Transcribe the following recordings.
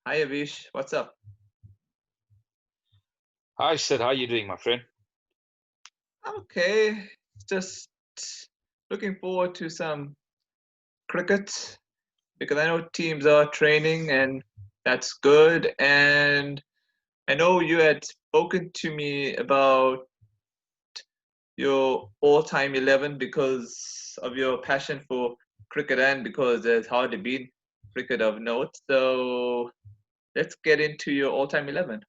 Hi Avish, what's up? Hi, Sid. How you doing, my friend? Okay, just looking forward to some cricket because I know teams are training and that's good. And I know you had spoken to me about your all-time 11 because of your passion for cricket and because there's hardly been cricket of note. So let's get into your all-time 11.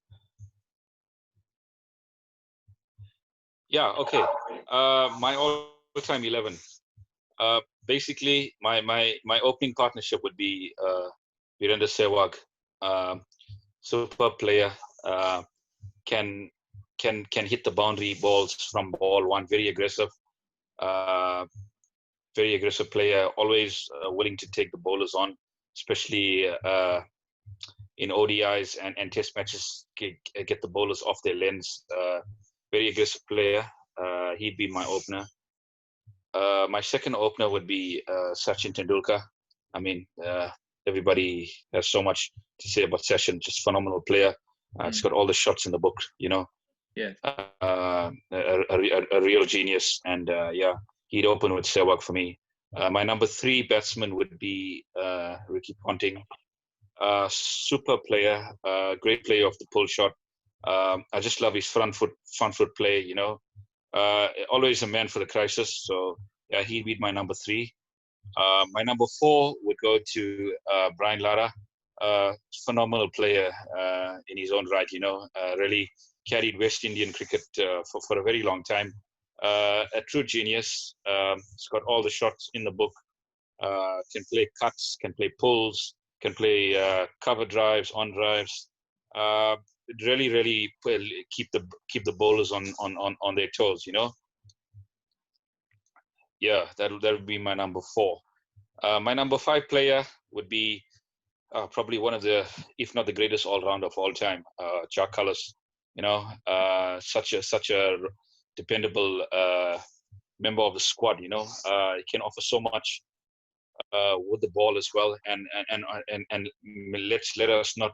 Yeah, okay. My all-time 11. Basically, my opening partnership would be Virender Sehwag, um, superb player. Uh, can can hit the boundary balls from ball one. Uh, Very aggressive player. Always willing to take the bowlers on, especially in ODIs and Test matches. Get the bowlers off their lens. Very aggressive player. He'd be my opener. My second opener would be Sachin Tendulkar. I mean, everybody has so much to say about Sachin. Just phenomenal player. It's Mm, got all the shots in the book. yes. A real genius. And yeah, he'd open with Sehwag for me. My number three batsman would be Ricky Ponting. Super player, great player of the pull shot. I just love his front foot play. Always a man for the crisis. So yeah, he'd be my number three. My number four would go to Brian Lara, phenomenal player in his own right. Really carried West Indian cricket for a very long time. A true genius. He's got all the shots in the book. Can play cuts, can play pulls, can play cover drives, on drives. Uh, really keep the bowlers on their toes. Yeah, that would be my number four. My number five player would be probably one of the, if not the greatest all-rounder of all time, Jack Cullis. Such a dependable member of the squad. He can offer so much with the ball as well, and let us not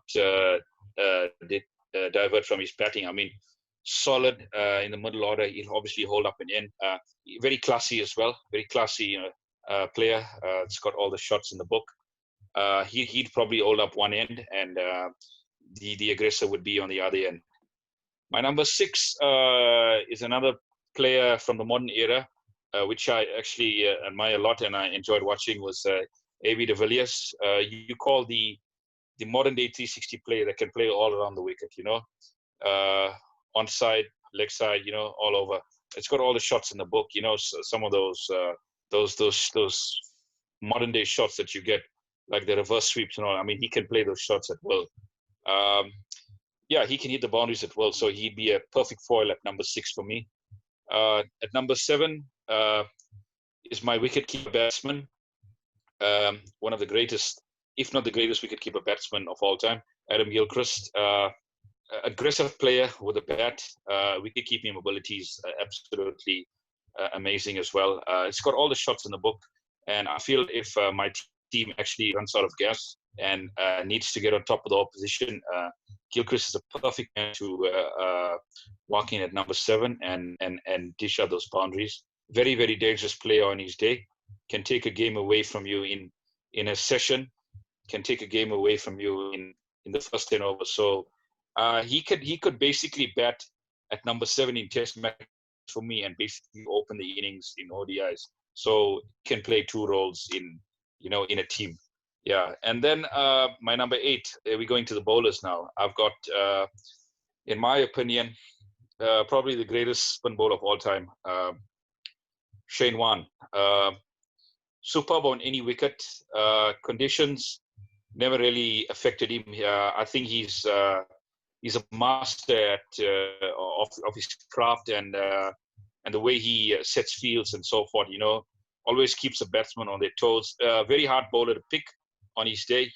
divert from his batting. I mean, solid in the middle order. He'll obviously hold up and in. Very classy as well. Very classy player. It's got all the shots in the book. He'd probably hold up one end, and the aggressor would be on the other end. My number six is another player from the modern era, which I actually admire a lot and I enjoyed watching, was A.V. de Villiers. You call the modern day 360 player that can play all around the wicket, uh, on side, leg side, all over. It's got all the shots in the book, some of those modern day shots that you get, like the reverse sweeps and all. I mean, he can play those shots at will. Um, yeah, he can hit the boundaries at will, so he'd be a perfect foil at number six for me. At number seven is my wicketkeeper batsman, one of the greatest, if not the greatest wicketkeeper batsman of all time, Adam Gilchrist. Aggressive player with a bat, wicket keeping abilities, absolutely amazing as well. It's got all the shots in the book, and I feel if my team actually runs out of gas and needs to get on top of the opposition, Gilchrist is a perfect man to walk in at number seven and dish out those boundaries. Very very dangerous player on his day. Can take a game away from you in a session. Can take a game away from you in the first 10 overs. So he could basically bat at number seven in Test matches for me and basically open the innings in ODIs. So can play two roles in a team. Yeah, and then my number eight. We're going to the bowlers now. I've got, in my opinion, probably the greatest spin bowler of all time, Shane Warne. Superb on any wicket. Conditions never really affected him. I think he's a master of his craft and the way he sets fields and so forth. Always keeps the batsman on their toes. Very hard bowler to pick on his day.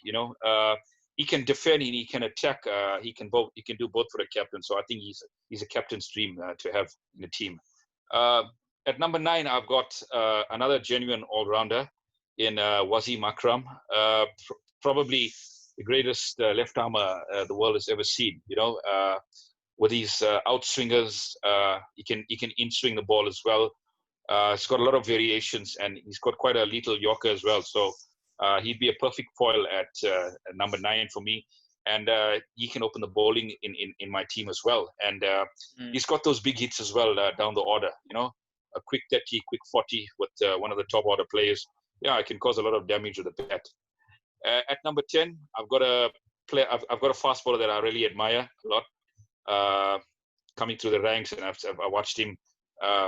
He can defend and he can attack. He can both. He can do both for a captain. So I think he's a captain's dream to have in a team. Uh, at number nine, I've got another genuine all-rounder in Wasim Akram. Probably the greatest left armer the world has ever seen. With his outswingers, he can in swing the ball as well. It's got a lot of variations, and he's got quite a lethal Yorker as well. So he'd be a perfect foil at number 9 for me. And he can open the bowling in my team as well. And he's got those big hits as well down the order. A quick 30, quick 40 with one of the top order players. Yeah, I can cause a lot of damage with the bat. At number 10, I've got a player. I've got a fast bowler that I really admire a lot. Coming through the ranks, and I watched him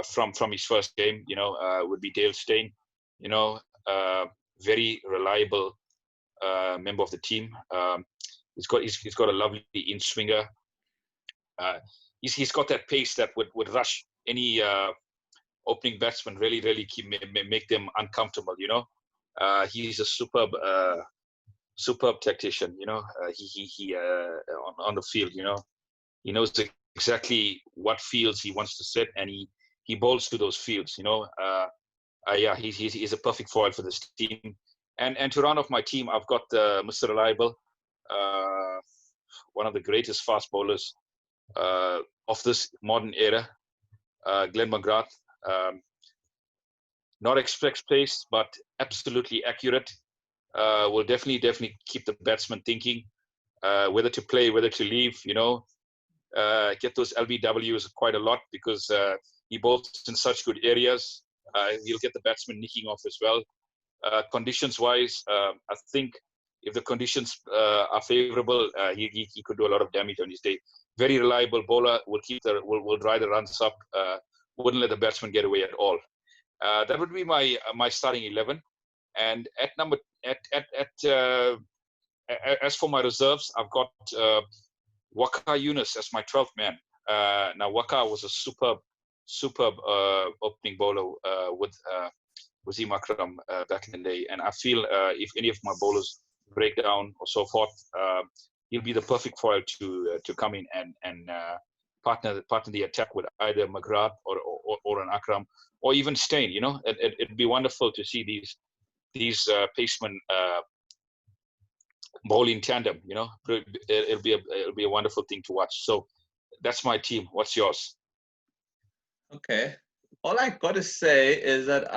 from his first game. Would be Dale Steyn. Very reliable member of the team. He's got a lovely in swinger. He's got that pace that would rush any opening batsman. Really make them uncomfortable. He's a superb tactician. He on the field. He knows exactly what fields he wants to set, and he bowls to those fields. Yeah, he's a perfect foil for this team. And to round off my team, I've got Mr. Reliable, one of the greatest fast bowlers of this modern era, Glenn McGrath. Not express pace, but absolutely accurate. Will definitely keep the batsman thinking whether to play, whether to leave. Get those LBWs quite a lot because he bowls in such good areas. He'll get the batsman nicking off as well. Conditions-wise, I think if the conditions are favorable, he could do a lot of damage on his day. Very reliable bowler, will dry the runs up, wouldn't let the batsman get away at all. That would be my starting 11. And as for my reserves, I've got Waqar Younis as my 12th man. Now Waqar was a superb opening bowler with Wasim Akram back in the day, and I feel if any of my bowlers break down or so forth, he'll be the perfect foil to come in and partner the attack with either McGrath or an Akram or even Steyn. It'd be wonderful to see these pacemen bowl in tandem. It'll be a wonderful thing to watch. So that's my team. What's yours? Okay. All I got to say is that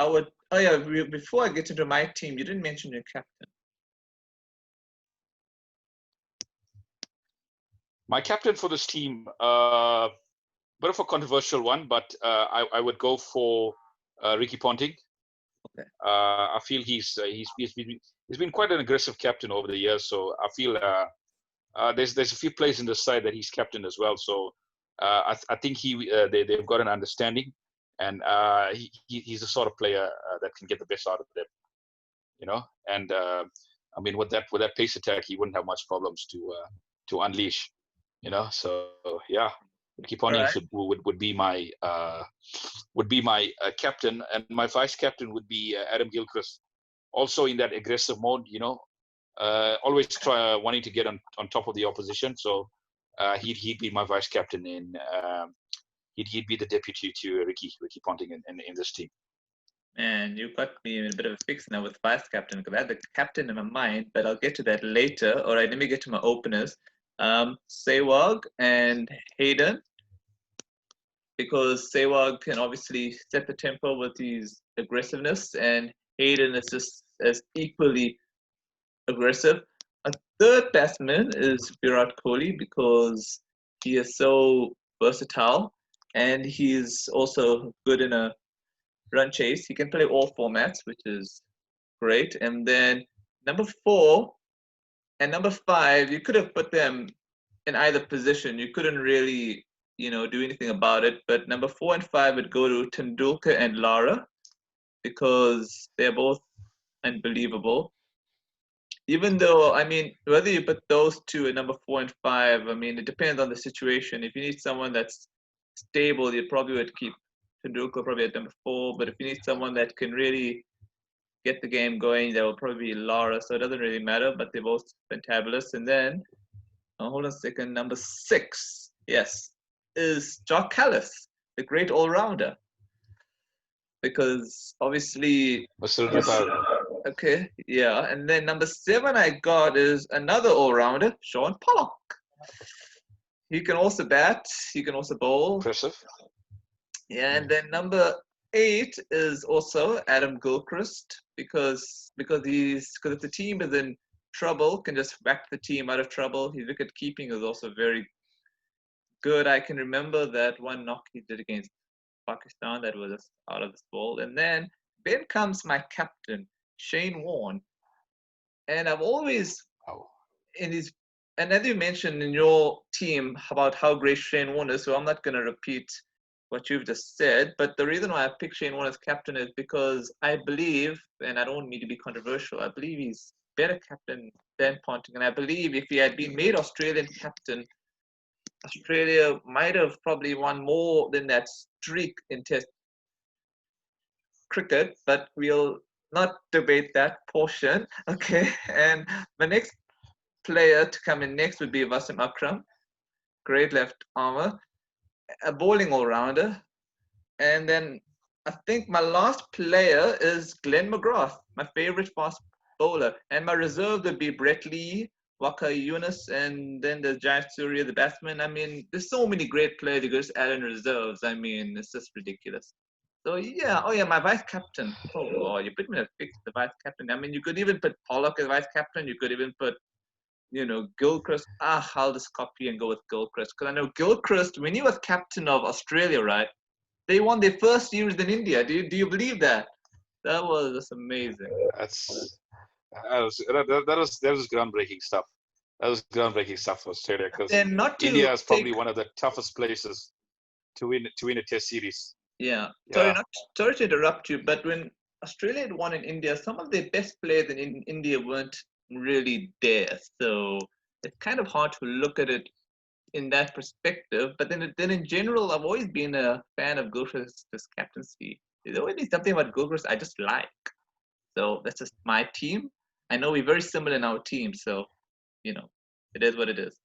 before I get into my team, you didn't mention your captain. My captain for this team, bit of a controversial one, but I would go for Ricky Ponting. Okay. I feel he's been quite an aggressive captain over the years, so I feel there's a few players in the side that he's captain as well. So I think they've got an understanding, and he's the sort of player that can get the best out of them. And I mean with that pace attack, he wouldn't have much problems to unleash. So yeah, Ricky Ponting would be my captain, and my vice captain would be Adam Gilchrist, also in that aggressive mode. Always wanting to get on top of the opposition. So he'd be my vice captain, he'd be the deputy to Ricky Ponting in this team. Man, you got me in a bit of a fix now with vice captain, because I had the captain in my mind, but I'll get to that later. All right, let me get to my openers. Sehwag and Hayden, because Sehwag can obviously set the tempo with his aggressiveness, and Hayden is just as equally aggressive. A third batsman is Virat Kohli, because he is so versatile, and he's also good in a run chase. He can play all formats, which is great. And then number 4 and number 5, you could have put them in either position. You couldn't really, do anything about it. But number 4 and 5 would go to Tendulkar and Lara, because they're both unbelievable. Even though, whether you put those two at number 4 and 5, it depends on the situation. If you need someone that's stable, you probably would keep Tendulkar probably at number 4. But if you need someone that can really get the game going, that will probably be Lara. So it doesn't really matter, but they're both fantabulous. And then, hold on a second, number 6, yes, is Jock Callis, the great all-rounder. Because obviously, Okay, yeah. And then number 7 I got is another all-rounder, Sean Pollock. He can also bat, he can also bowl. Impressive. Yeah, and then number 8 is also Adam Gilchrist because if the team is in trouble, can just whack the team out of trouble. His wicket keeping is also very good. I can remember that one knock he did against Pakistan that was just out of this ball. And then comes my captain, Shane Warne. And I've always Oh, in his and as you mentioned in your team about how great Shane Warne is, so I'm not gonna repeat what you've just said. But the reason why I picked Shane Warne as captain is because I believe, and I don't mean to be controversial, I believe he's better captain than Ponting. And I believe if he had been made Australian captain, Australia might have probably won more than that streak in Test cricket, but we'll not debate that portion. Okay. And the next player to come in next would be Wasim Akram, great left armour, a bowling all-rounder. And then I think my last player is Glenn McGrath, my favourite fast bowler. And my reserve would be Brett Lee, Waka Yunus, and then there's Jai Surya, the batsman. I mean, there's so many great players you could just add in reserves. I mean, it's just ridiculous. So yeah, oh yeah, my vice captain. Oh god, you put me in a fix the vice captain. I mean, you could even put Pollock as vice captain. You could even put Gilchrist. I'll just copy and go with Gilchrist because I know Gilchrist when he was captain of Australia, right? They won their first series in India. Do you believe that? That was just amazing. that's that was groundbreaking stuff. That was groundbreaking stuff for Australia because And not to India is take probably one of the toughest places to win a Test series. Yeah, Yeah. sorry to interrupt you, but when Australia had won in India, some of their best players in India weren't really there. So it's kind of hard to look at it in that perspective. But then in general, I've always been a fan of Gilchrist's captaincy. There's always been something about Gilchrist I just like. So that's just my team. I know we're very similar in our team, so you know, it is what it is.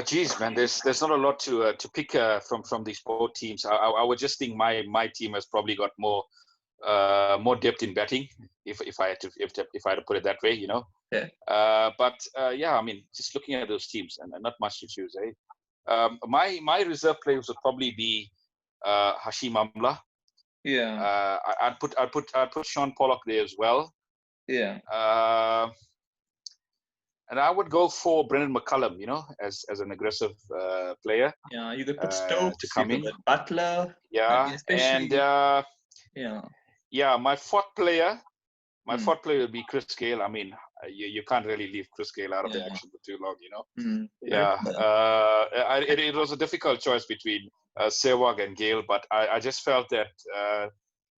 Geez, man, there's not a lot to pick from these both teams. I would just think my team has probably got more depth in batting, if I had to put it that way, you know. Yeah, But yeah, I mean, just looking at those teams and not much to choose, eh? My reserve players would probably be Hashim Amla. yeah, I'd put Sean Pollock there as well. yeah. Uh, and I would go for Brendan McCullum, you know, as an aggressive player Yeah, you could put to Stokes, you come could in. put Butler. I mean, Yeah, and especially, yeah. yeah, my fourth player Mm, would be Chris Gale. I mean, you can't really leave Chris Gale out of the yeah. action for too long, you know. I Yeah, remember. it was a difficult choice between Sehwag and Gale, but I just felt that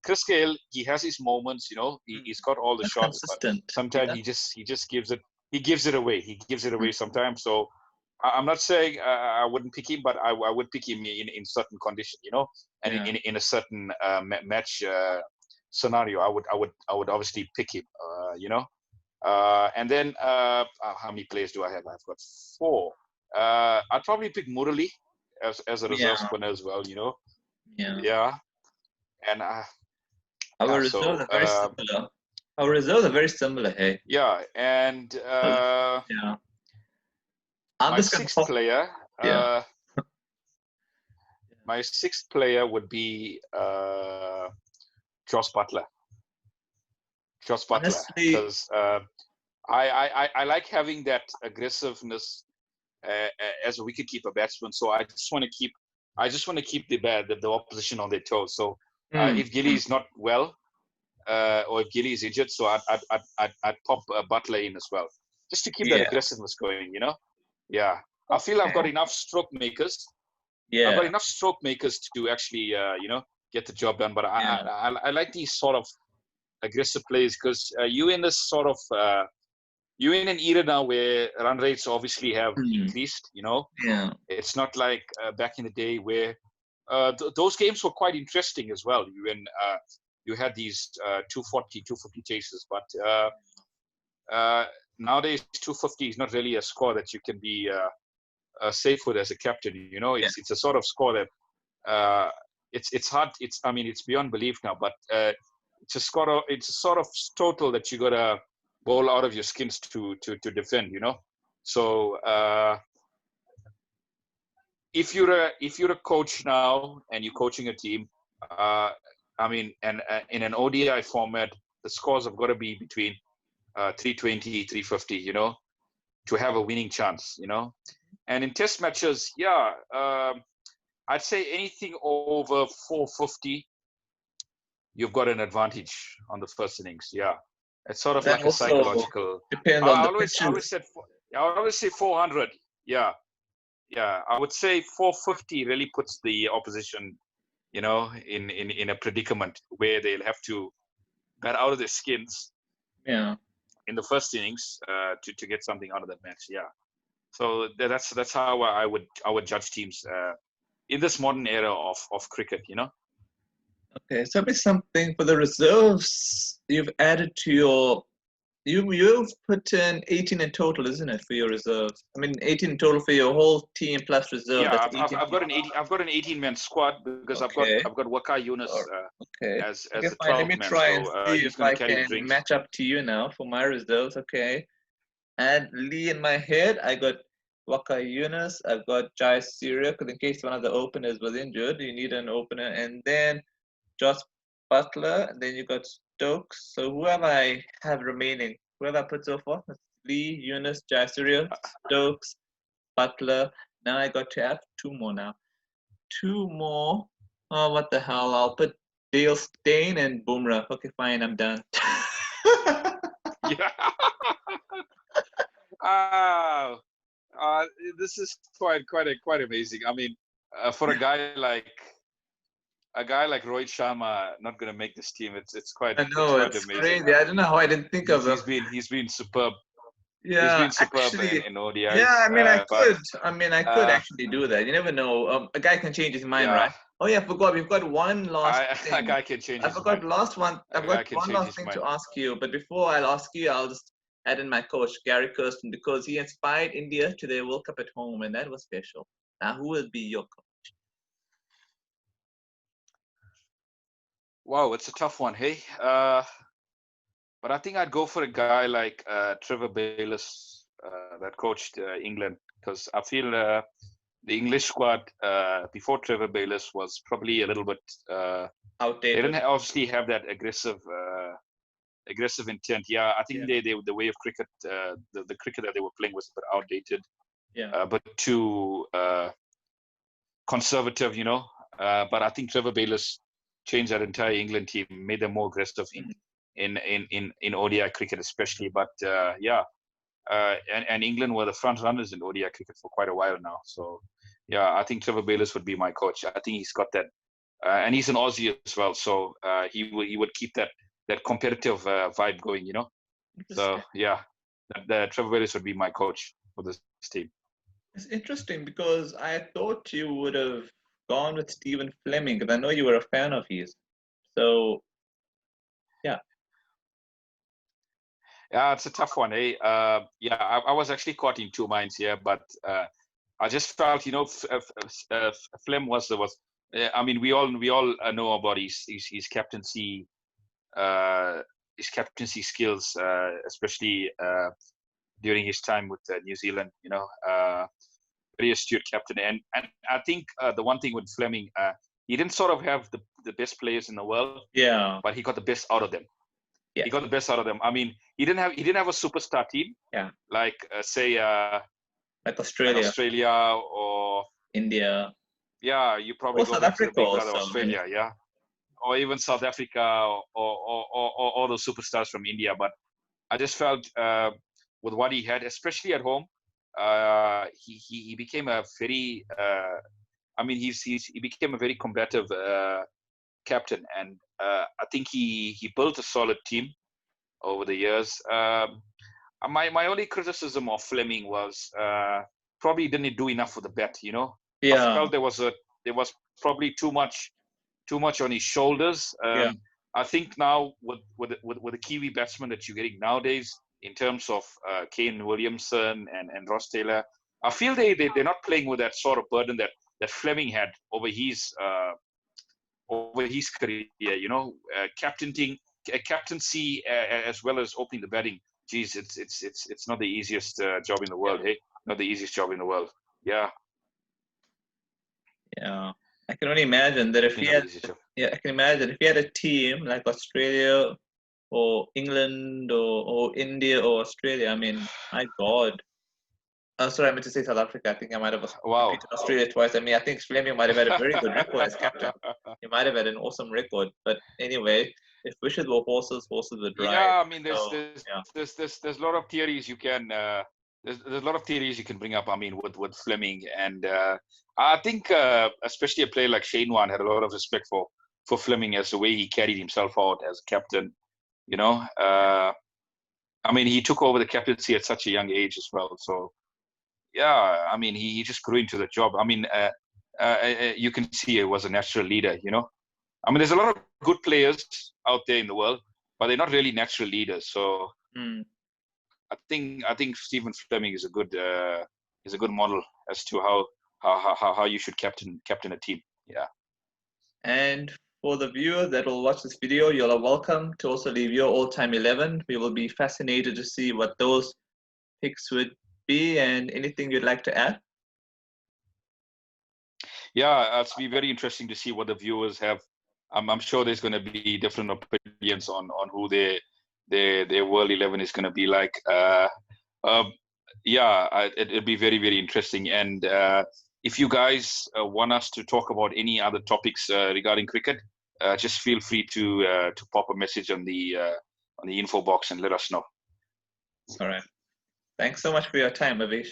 Chris Gale, he has his moments, you know. He's got all the Not shots, but consistent. sometimes Yeah. he just gives it away. He gives it away sometimes. So I'm not saying I wouldn't pick him, but I would pick him in certain condition, you know, and Yeah. in a certain match scenario, I would obviously pick him, you know. And then how many players do I have? I've got 4. I'd probably pick Murali as a reserve Yeah. spinner as well, you know. Yeah. Yeah, and Our yeah, reserves so are very similar. Our reserves are very similar, hey. yeah, and Yeah. I'm my just gonna sixth pop. player, Yeah. uh, my sixth player would be Joss Butler. Joss Butler, Honestly, because I like having that aggressiveness as a wicketkeeper batsman. So I just want to keep the opposition on their toes. So mm, if Gilly is not well, or if Gilly is injured, so I'd pop Butler in as well, just to keep that yeah. aggressiveness going. You know, yeah. I feel I've Okay. got enough stroke makers. I've got Yeah. enough stroke makers to actually, get the job done. But Yeah. I like these sort of aggressive plays because you in this sort of you're in an era now where run rates obviously have Mm, increased. You know, yeah. it's not like back in the day where those games were quite interesting as well. You had these 240, 250 chases, but uh, nowadays 250 is not really a score that you can be safe with as a captain. You know, Yeah. it's a sort of score that it's hard. It's I mean it's beyond belief now, but it's a sort of total that you gotta bowl out of your skins to defend, So if you're a coach now and you're coaching a team, I mean, and in an ODI format, the scores have got to be between 320, 350, to have a winning chance, And in test matches, yeah, I'd say anything over 450, you've got an advantage on the first innings. Yeah, it's sort of That like a also psychological. depends I on the always pitches. I always say 400. Yeah, I would say 450 really puts the opposition, in a predicament where they'll have to get out of their skins Yeah. in the first innings to get something out of that match. Yeah. So that's how I would judge teams in this modern era of cricket. Okay. So be something for the reserves you've added to your. You've put in 18 in total, isn't it, for your reserves? I mean, 18 in total for your whole team plus reserve. Yeah, That's I've 18 got people. an 18-man squad because Okay. I've got Waka Yunus Okay. as Okay, the fine. Let me 12th man, try and so see if he's going I to carry the can drinks. match up to you now for my reserves. Okay. And Lee in my head, I got Waka Yunus. I've got Jai Surya, because in case one of the openers was injured, you need an opener. And then Josh Butler. And then you got Stokes. So whoever I have remaining, whoever I put so far, that's Lee, Yunus, Jai Surya, Stokes, Butler. Now I got to have two more now. Two more. Oh, what the hell? I'll put Dale Steyn and Bumrah. Okay, fine, I'm done. Yeah. Ah, this is quite amazing. I mean, for a guy like Rohit Sharma not going to make this team, it's quite I it's know, quite it's amazing. crazy. I don't know how I didn't think of it. He's been superb. He's Yeah, been superb actually, in yeah, ODIs. I mean, I But could. I mean, I could uh, actually do that. You never know. A guy can change his mind, yeah, right? Oh yeah, I forgot. We've got one last a thing. guy can change I his forgot mind. last one. A I've got guy can one change last his thing mind. to ask you. But before I'll ask you, I'll just add in my coach, Gary Kirsten, because he inspired India to their World Cup at home, and that was special. Now, who will be your coach? Wow, it's a tough one, hey. But I think I'd go for a guy like Trevor Bayliss that coached England, because I feel the English squad before Trevor Bayliss was probably a little bit. They Outdated. didn't obviously have that aggressive intent. Yeah, I think Yeah. they the way of cricket, the cricket that they were playing was a bit outdated, Yeah. but too conservative, But I think Trevor Bayliss changed that entire England team, made them more aggressive in ODI cricket, especially. But yeah, and England were the front runners in ODI cricket for quite a while now. So yeah, I think Trevor Bayliss would be my coach. I think he's got that, and he's an Aussie as well, so he would keep that competitive vibe going, So Interesting. yeah, the Trevor Bayliss would be my coach for this team. It's interesting because I thought you would have gone with Stephen Fleming because I know you were a fan of his. So yeah. Yeah, it's a tough one, eh? Yeah, I was actually caught in two minds here, but I just felt, Flem was. I mean, we all know about uh, his captaincy skills, especially during his time with New Zealand. Very astute captain, and I think the one thing with Fleming, he didn't sort of have the best players in the world, Yeah. but he got the best out of them. He Yes. got the best out of them. I mean, he didn't have a superstar team Yeah. like say Like like Australia, Australia or India, yeah, you probably or go South back to the Africa big brother also. Yeah. Australia, yeah, or even South Africa or all those superstars from India. But I just felt with what he had, especially at home, he became a very I mean he became a very combative captain, and I think he built a solid team over the years. My only criticism of Fleming was probably didn't do enough with the bat. I Yeah. felt there was probably too much on his shoulders. Yeah. I think now with the Kiwi batsmen that you're getting nowadays, in terms of Kane Williamson and Ross Taylor, I feel they're not playing with that sort of burden that Fleming had over his career. Captaining a captaincy as well as opening the batting. Geez, it's not the easiest job in the world. Hey, not the easiest job in the world. Yeah. Yeah, I can only imagine that if he Definitely not had, the easiest job. yeah, I can imagine if he had a team like Australia or England or India or Australia. I mean, my God. Sorry, I meant to say South Africa. I think I might have Wow. repeated Australia twice. I mean, I think Fleming might have had a very good record as captain. He might have had an awesome record. But anyway, if wishes were horses, horses would ride. Yeah, I mean, So yeah, there's a lot of theories you can there's a lot of theories you can bring up. I mean, with Fleming, and I think especially a player like Shane Warne had a lot of respect for Fleming as the way he carried himself out as captain. You know, I mean, he took over the captaincy at such a young age as well. So yeah, I mean, he just grew into the job. I mean, you can see he was a natural leader. You know, I mean, there's a lot of good players out there in the world, but they're not really natural leaders. So mm. I think Stephen Fleming is a good model as to how you should captain a team. Yeah. And for the viewers that will watch this video, you're welcome to also leave your all-time 11. We will be fascinated to see what those picks would be and anything you'd like to add. Yeah, it's be very interesting to see what the viewers have. I'm sure there's going to be different opinions on who their world 11 is going to be like. Um, yeah, it'll be very, very interesting. And if you guys want us to talk about any other topics regarding cricket, just feel free to pop a message on the info box and let us know. All right. Thanks so much for your time, Avish.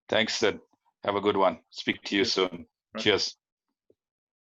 Thanks, Sid. Have a good one. Speak to you soon. Cheers.